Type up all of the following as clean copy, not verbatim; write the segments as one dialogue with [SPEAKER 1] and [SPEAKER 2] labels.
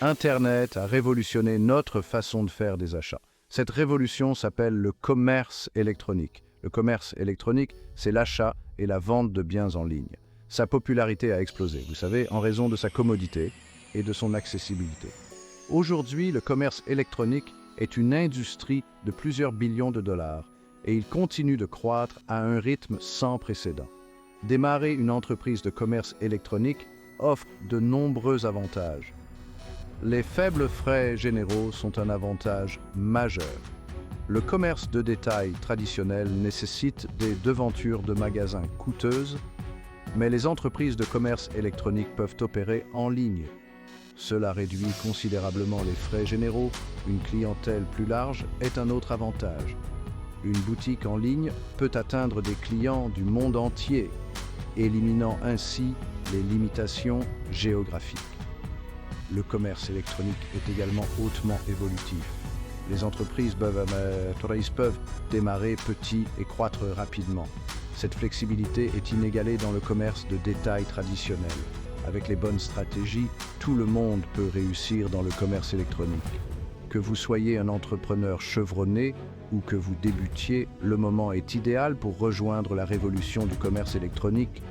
[SPEAKER 1] Internet a révolutionné notre façon de faire des achats. Cette révolution s'appelle le commerce électronique. Le commerce électronique, c'est l'achat et la vente de biens en ligne. Sa popularité a explosé, vous savez, en raison de sa commodité et de son accessibilité. Aujourd'hui, le commerce électronique est une industrie de plusieurs billions de dollars et il continue de croître à un rythme sans précédent. Démarrer une entreprise de commerce électronique offre de nombreux avantages. Les faibles frais généraux sont un avantage majeur. Le commerce de détail traditionnel nécessite des devantures de magasins coûteuses, mais les entreprises de commerce électronique peuvent opérer en ligne. Cela réduit considérablement les frais généraux. Une clientèle plus large est un autre avantage. Une boutique en ligne peut atteindre des clients du monde entier, éliminant ainsi les limitations géographiques. Le commerce électronique est également hautement évolutif. Les entreprises peuvent démarrer petit et croître rapidement. Cette flexibilité est inégalée dans le commerce de détail traditionnel. Avec les bonnes stratégies, tout le monde peut réussir dans le commerce électronique. Que vous soyez un entrepreneur chevronné ou que vous débutiez, le moment est idéal pour rejoindre la révolution du commerce électronique.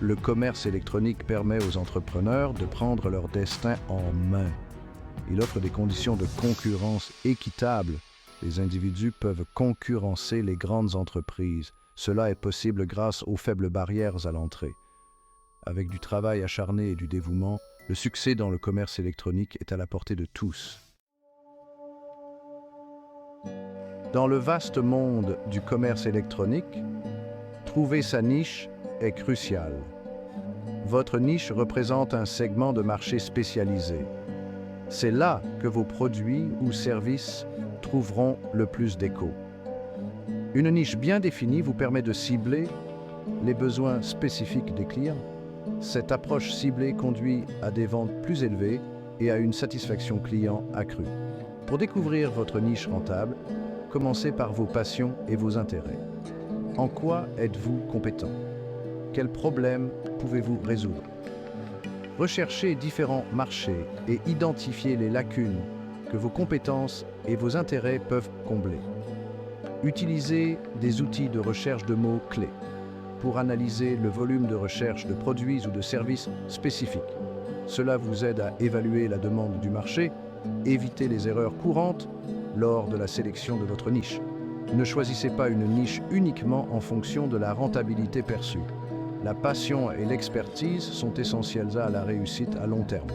[SPEAKER 1] Le commerce électronique permet aux entrepreneurs de prendre leur destin en main. Il offre des conditions de concurrence équitables. Les individus peuvent concurrencer les grandes entreprises. Cela est possible grâce aux faibles barrières à l'entrée. Avec du travail acharné et du dévouement, le succès dans le commerce électronique est à la portée de tous. Dans le vaste monde du commerce électronique, trouver sa niche est crucial. Votre niche représente un segment de marché spécialisé. C'est là que vos produits ou services trouveront le plus d'écho. Une niche bien définie vous permet de cibler les besoins spécifiques des clients. Cette approche ciblée conduit à des ventes plus élevées et à une satisfaction client accrue. Pour découvrir votre niche rentable, commencez par vos passions et vos intérêts. En quoi êtes-vous compétent? Quels problèmes pouvez-vous résoudre? Recherchez différents marchés et identifiez les lacunes que vos compétences et vos intérêts peuvent combler. Utilisez des outils de recherche de mots-clés pour analyser le volume de recherche de produits ou de services spécifiques. Cela vous aide à évaluer la demande du marché, éviter les erreurs courantes lors de la sélection de votre niche. Ne choisissez pas une niche uniquement en fonction de la rentabilité perçue. La passion et l'expertise sont essentielles à la réussite à long terme.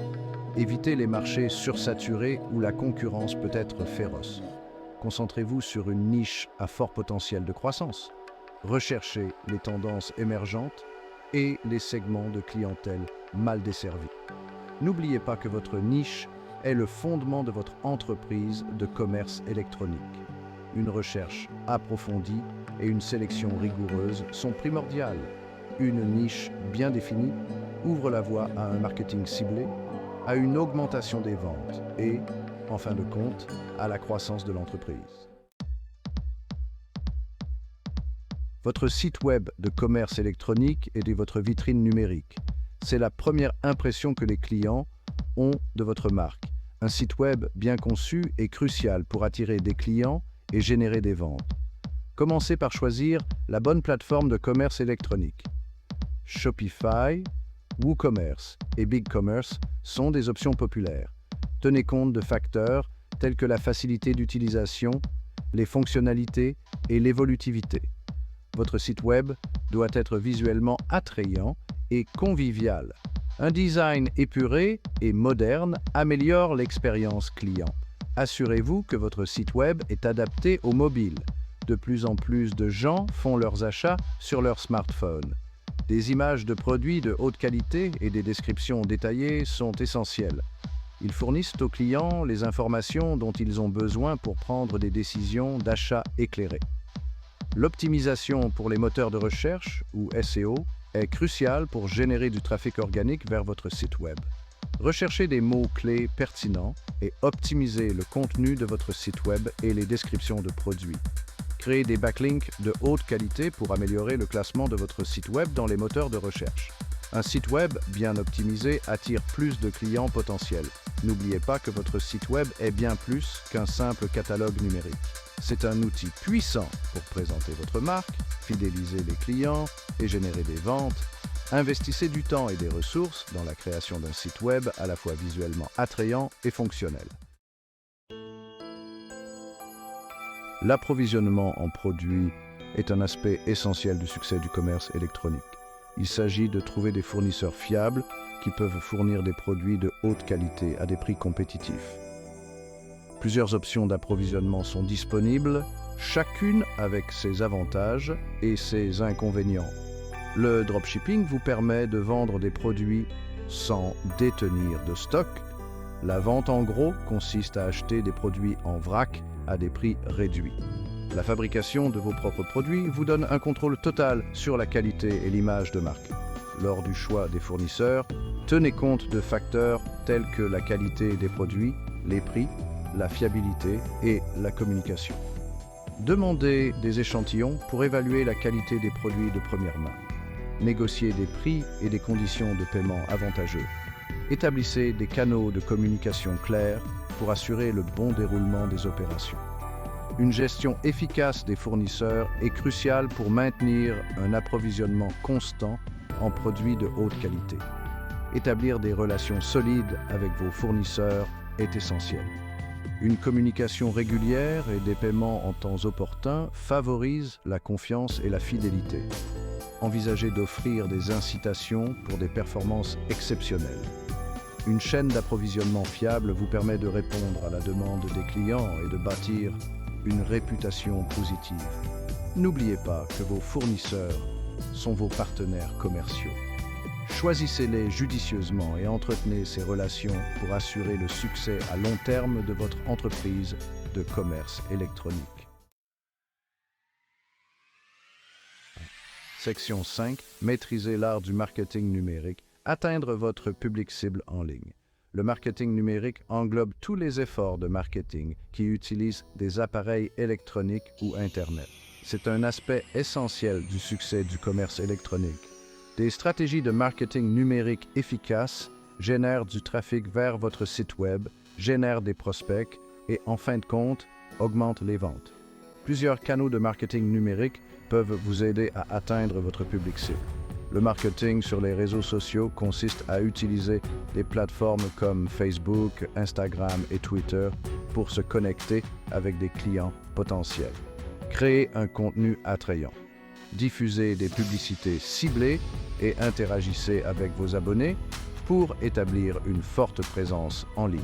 [SPEAKER 1] Évitez les marchés sursaturés où la concurrence peut être féroce. Concentrez-vous sur une niche à fort potentiel de croissance. Recherchez les tendances émergentes et les segments de clientèle mal desservis. N'oubliez pas que votre niche est le fondement de votre entreprise de commerce électronique. Une recherche approfondie et une sélection rigoureuse sont primordiales. Une niche bien définie ouvre la voie à un marketing ciblé, à une augmentation des ventes et, en fin de compte, à la croissance de l'entreprise. Votre site web de commerce électronique est votre vitrine numérique. C'est la première impression que les clients ont de votre marque. Un site web bien conçu est crucial pour attirer des clients et générer des ventes. Commencez par choisir la bonne plateforme de commerce électronique. Shopify, WooCommerce et BigCommerce sont des options populaires. Tenez compte de facteurs tels que la facilité d'utilisation, les fonctionnalités et l'évolutivité. Votre site web doit être visuellement attrayant et convivial. Un design épuré et moderne améliore l'expérience client. Assurez-vous que votre site web est adapté au mobile. De plus en plus de gens font leurs achats sur leur smartphone. Des images de produits de haute qualité et des descriptions détaillées sont essentielles. Ils fournissent aux clients les informations dont ils ont besoin pour prendre des décisions d'achat éclairées. L'optimisation pour les moteurs de recherche, ou SEO, est cruciale pour générer du trafic organique vers votre site web. Recherchez des mots-clés pertinents et optimisez le contenu de votre site web et les descriptions de produits. Créez des backlinks de haute qualité pour améliorer le classement de votre site web dans les moteurs de recherche. Un site web bien optimisé attire plus de clients potentiels. N'oubliez pas que votre site web est bien plus qu'un simple catalogue numérique. C'est un outil puissant pour présenter votre marque, fidéliser les clients et générer des ventes. Investissez du temps et des ressources dans la création d'un site web à la fois visuellement attrayant et fonctionnel. L'approvisionnement en produits est un aspect essentiel du succès du commerce électronique. Il s'agit de trouver des fournisseurs fiables qui peuvent fournir des produits de haute qualité à des prix compétitifs. Plusieurs options d'approvisionnement sont disponibles, chacune avec ses avantages et ses inconvénients. Le dropshipping vous permet de vendre des produits sans détenir de stock. La vente en gros consiste à acheter des produits en vrac à des prix réduits. La fabrication de vos propres produits vous donne un contrôle total sur la qualité et l'image de marque. Lors du choix des fournisseurs, tenez compte de facteurs tels que la qualité des produits, les prix, la fiabilité et la communication. Demandez des échantillons pour évaluer la qualité des produits de première main. Négociez des prix et des conditions de paiement avantageux. Établissez des canaux de communication clairs pour assurer le bon déroulement des opérations. Une gestion efficace des fournisseurs est cruciale pour maintenir un approvisionnement constant en produits de haute qualité. Établir des relations solides avec vos fournisseurs est essentiel. Une communication régulière et des paiements en temps opportun favorisent la confiance et la fidélité. Envisagez d'offrir des incitations pour des performances exceptionnelles. Une chaîne d'approvisionnement fiable vous permet de répondre à la demande des clients et de bâtir une réputation positive. N'oubliez pas que vos fournisseurs sont vos partenaires commerciaux. Choisissez-les judicieusement et entretenez ces relations pour assurer le succès à long terme de votre entreprise de commerce électronique. Section 5. Maîtriser l'art du marketing numérique. Atteindre votre public cible en ligne. Le marketing numérique englobe tous les efforts de marketing qui utilisent des appareils électroniques ou Internet. C'est un aspect essentiel du succès du commerce électronique. Des stratégies de marketing numérique efficaces génèrent du trafic vers votre site web, génèrent des prospects et, en fin de compte, augmentent les ventes. Plusieurs canaux de marketing numérique peuvent vous aider à atteindre votre public cible. Le marketing sur les réseaux sociaux consiste à utiliser des plateformes comme Facebook, Instagram et Twitter pour se connecter avec des clients potentiels. Créez un contenu attrayant. Diffusez des publicités ciblées et interagissez avec vos abonnés pour établir une forte présence en ligne.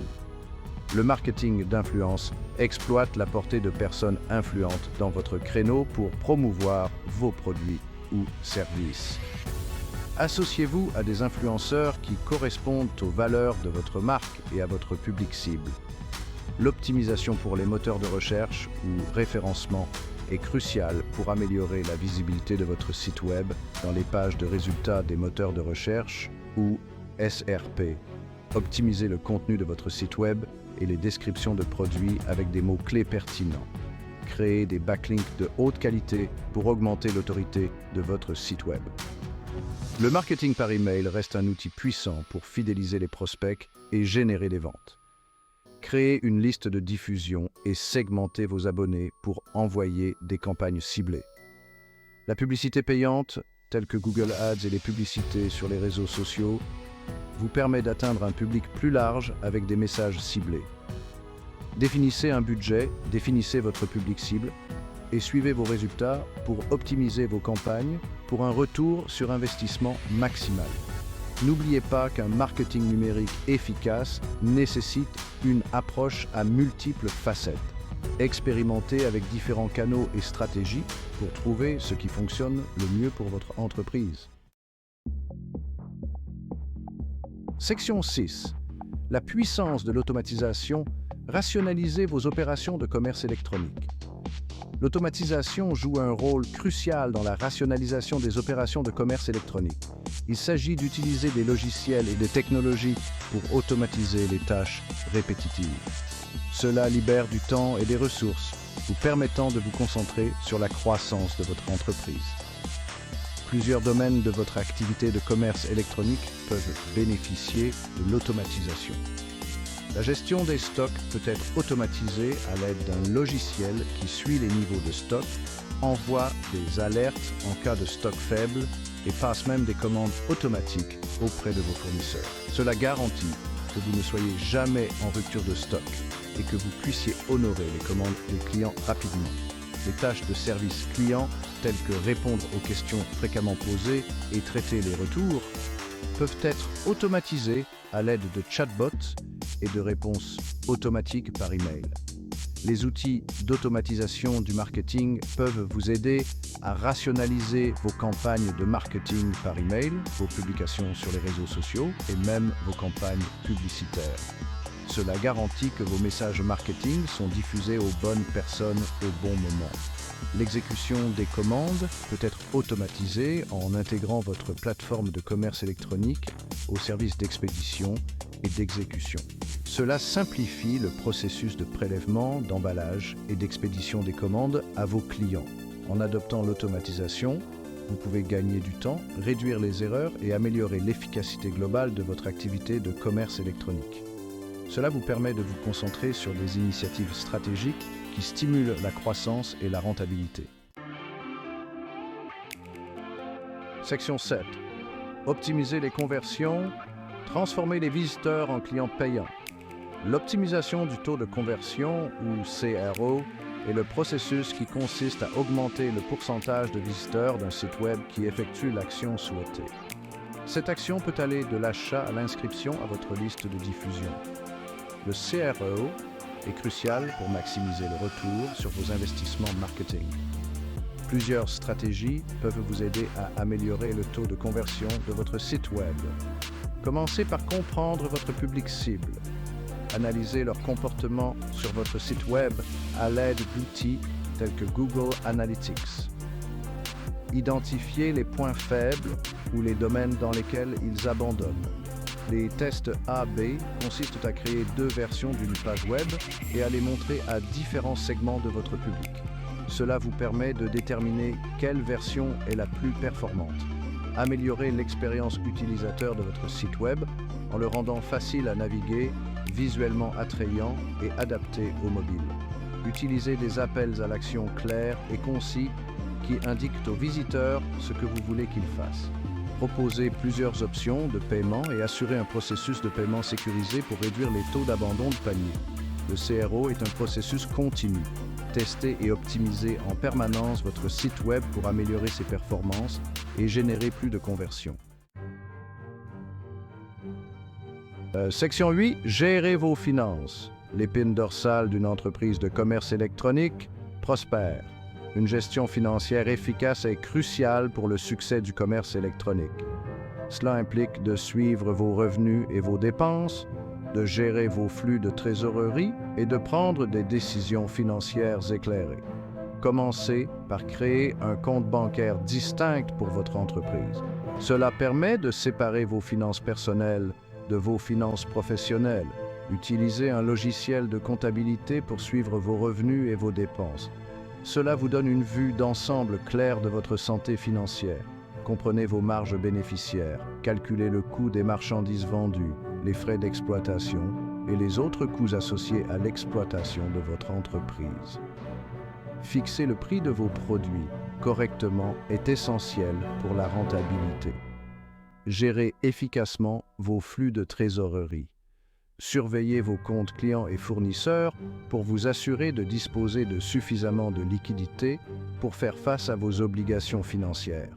[SPEAKER 1] Le marketing d'influence exploite la portée de personnes influentes dans votre créneau pour promouvoir vos produits ou services. Associez-vous à des influenceurs qui correspondent aux valeurs de votre marque et à votre public cible. L'optimisation pour les moteurs de recherche ou référencement est cruciale pour améliorer la visibilité de votre site web dans les pages de résultats des moteurs de recherche ou SRP. Optimisez le contenu de votre site web et les descriptions de produits avec des mots-clés pertinents. Créez des backlinks de haute qualité pour augmenter l'autorité de votre site web. Le marketing par email reste un outil puissant pour fidéliser les prospects et générer des ventes. Créez une liste de diffusion et segmentez vos abonnés pour envoyer des campagnes ciblées. La publicité payante, telle que Google Ads et les publicités sur les réseaux sociaux, vous permet d'atteindre un public plus large avec des messages ciblés. Définissez un budget, définissez votre public cible et suivez vos résultats pour optimiser vos campagnes pour un retour sur investissement maximal. N'oubliez pas qu'un marketing numérique efficace nécessite une approche à multiples facettes. Expérimentez avec différents canaux et stratégies pour trouver ce qui fonctionne le mieux pour votre entreprise. Section 6. La puissance de l'automatisation. Rationalisez vos opérations de commerce électronique. L'automatisation joue un rôle crucial dans la rationalisation des opérations de commerce électronique. Il s'agit d'utiliser des logiciels et des technologies pour automatiser les tâches répétitives. Cela libère du temps et des ressources, vous permettant de vous concentrer sur la croissance de votre entreprise. Plusieurs domaines de votre activité de commerce électronique peuvent bénéficier de l'automatisation. La gestion des stocks peut être automatisée à l'aide d'un logiciel qui suit les niveaux de stock, envoie des alertes en cas de stock faible et passe même des commandes automatiques auprès de vos fournisseurs. Cela garantit que vous ne soyez jamais en rupture de stock et que vous puissiez honorer les commandes des clients rapidement. Les tâches de service client, telles que répondre aux questions fréquemment posées et traiter les retours, peuvent être automatisées à l'aide de chatbots et de réponses automatiques par email. Les outils d'automatisation du marketing peuvent vous aider à rationaliser vos campagnes de marketing par email, vos publications sur les réseaux sociaux et même vos campagnes publicitaires. Cela garantit que vos messages marketing sont diffusés aux bonnes personnes au bon moment. L'exécution des commandes peut être automatisée en intégrant votre plateforme de commerce électronique au service d'expédition et d'exécution. Cela simplifie le processus de prélèvement, d'emballage et d'expédition des commandes à vos clients. En adoptant l'automatisation, vous pouvez gagner du temps, réduire les erreurs et améliorer l'efficacité globale de votre activité de commerce électronique. Cela vous permet de vous concentrer sur des initiatives stratégiques qui stimulent la croissance et la rentabilité. Section 7. Optimiser les conversions, transformer les visiteurs en clients payants. L'optimisation du taux de conversion, ou CRO, est le processus qui consiste à augmenter le pourcentage de visiteurs d'un site web qui effectue l'action souhaitée. Cette action peut aller de l'achat à l'inscription à votre liste de diffusion. Le CRO est crucial pour maximiser le retour sur vos investissements marketing. Plusieurs stratégies peuvent vous aider à améliorer le taux de conversion de votre site web. Commencez par comprendre votre public cible. Analysez leur comportement sur votre site web à l'aide d'outils tels que Google Analytics. Identifiez les points faibles ou les domaines dans lesquels ils abandonnent. Les tests A/B consistent à créer deux versions d'une page web et à les montrer à différents segments de votre public. Cela vous permet de déterminer quelle version est la plus performante. Améliorez l'expérience utilisateur de votre site web en le rendant facile à naviguer, visuellement attrayant et adapté au mobile. Utilisez des appels à l'action clairs et concis qui indiquent aux visiteurs ce que vous voulez qu'ils fassent. Proposez plusieurs options de paiement et assurez un processus de paiement sécurisé pour réduire les taux d'abandon de panier. Le CRO est un processus continu. Testez et optimisez en permanence votre site web pour améliorer ses performances et générer plus de conversions. Section 8. Gérez vos finances. L'épine dorsale d'une entreprise de commerce électronique prospère. Une gestion financière efficace est cruciale pour le succès du commerce électronique. Cela implique de suivre vos revenus et vos dépenses, de gérer vos flux de trésorerie et de prendre des décisions financières éclairées. Commencez par créer un compte bancaire distinct pour votre entreprise. Cela permet de séparer vos finances personnelles de vos finances professionnelles. Utilisez un logiciel de comptabilité pour suivre vos revenus et vos dépenses. Cela vous donne une vue d'ensemble claire de votre santé financière. Comprenez vos marges bénéficiaires, calculez le coût des marchandises vendues, les frais d'exploitation et les autres coûts associés à l'exploitation de votre entreprise. Fixer le prix de vos produits correctement est essentiel pour la rentabilité. Gérez efficacement vos flux de trésorerie. Surveillez vos comptes clients et fournisseurs pour vous assurer de disposer de suffisamment de liquidités pour faire face à vos obligations financières.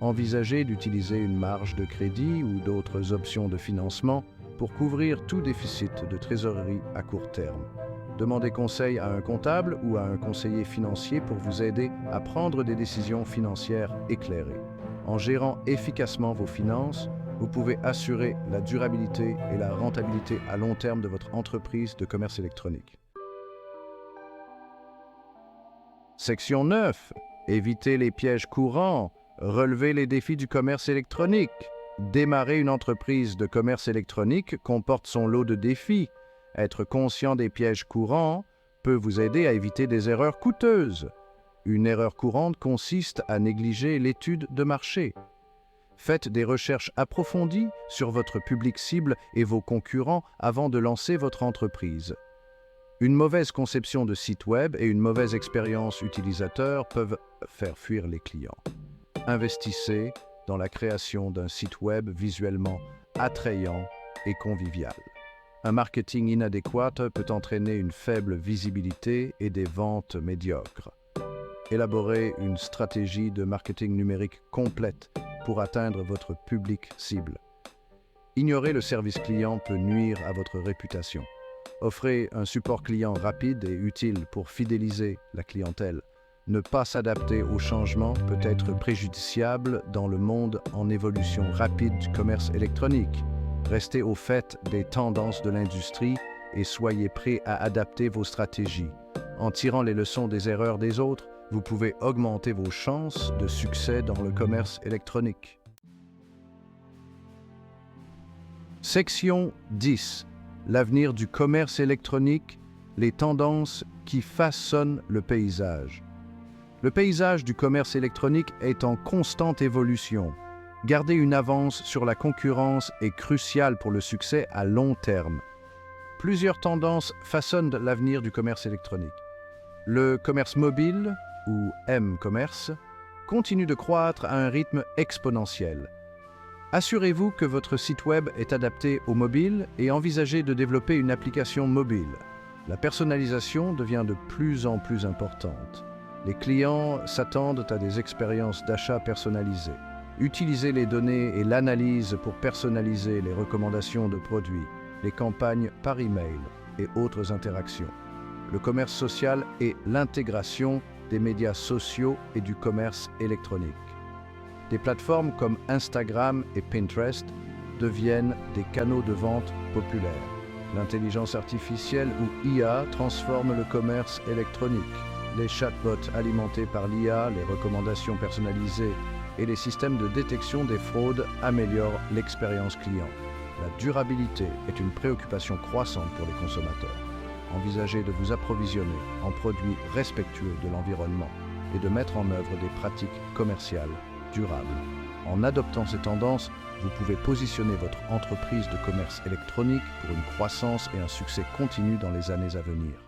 [SPEAKER 1] Envisagez d'utiliser une marge de crédit ou d'autres options de financement pour couvrir tout déficit de trésorerie à court terme. Demandez conseil à un comptable ou à un conseiller financier pour vous aider à prendre des décisions financières éclairées. En gérant efficacement vos finances, vous pouvez assurer la durabilité et la rentabilité à long terme de votre entreprise de commerce électronique. Section 9. Évitez les pièges courants. Relevez les défis du commerce électronique. Démarrer une entreprise de commerce électronique comporte son lot de défis. Être conscient des pièges courants peut vous aider à éviter des erreurs coûteuses. Une erreur courante consiste à négliger l'étude de marché. Faites des recherches approfondies sur votre public cible et vos concurrents avant de lancer votre entreprise. Une mauvaise conception de site web et une mauvaise expérience utilisateur peuvent faire fuir les clients. Investissez dans la création d'un site web visuellement attrayant et convivial. Un marketing inadéquat peut entraîner une faible visibilité et des ventes médiocres. Élaborez une stratégie de marketing numérique complète pour atteindre votre public cible. Ignorer le service client peut nuire à votre réputation. Offrez un support client rapide et utile pour fidéliser la clientèle. Ne pas s'adapter aux changements peut être préjudiciable dans le monde en évolution rapide du commerce électronique. Restez au fait des tendances de l'industrie et soyez prêts à adapter vos stratégies. En tirant les leçons des erreurs des autres, vous pouvez augmenter vos chances de succès dans le commerce électronique. Section 10. L'avenir du commerce électronique, les tendances qui façonnent le paysage. Le paysage du commerce électronique est en constante évolution. Garder une avance sur la concurrence est crucial pour le succès à long terme. Plusieurs tendances façonnent l'avenir du commerce électronique. Le commerce mobile, ou M-commerce, continue de croître à un rythme exponentiel. Assurez-vous que votre site web est adapté au mobile et envisagez de développer une application mobile. La personnalisation devient de plus en plus importante. Les clients s'attendent à des expériences d'achat personnalisées. Utilisez les données et l'analyse pour personnaliser les recommandations de produits, les campagnes par email et autres interactions. Le commerce social et l'intégration des médias sociaux et du commerce électronique. Des plateformes comme Instagram et Pinterest deviennent des canaux de vente populaires. L'intelligence artificielle ou IA transforme le commerce électronique. Les chatbots alimentés par l'IA, les recommandations personnalisées et les systèmes de détection des fraudes améliorent l'expérience client. La durabilité est une préoccupation croissante pour les consommateurs. Envisagez de vous approvisionner en produits respectueux de l'environnement et de mettre en œuvre des pratiques commerciales durables. En adoptant ces tendances, vous pouvez positionner votre entreprise de commerce électronique pour une croissance et un succès continu dans les années à venir.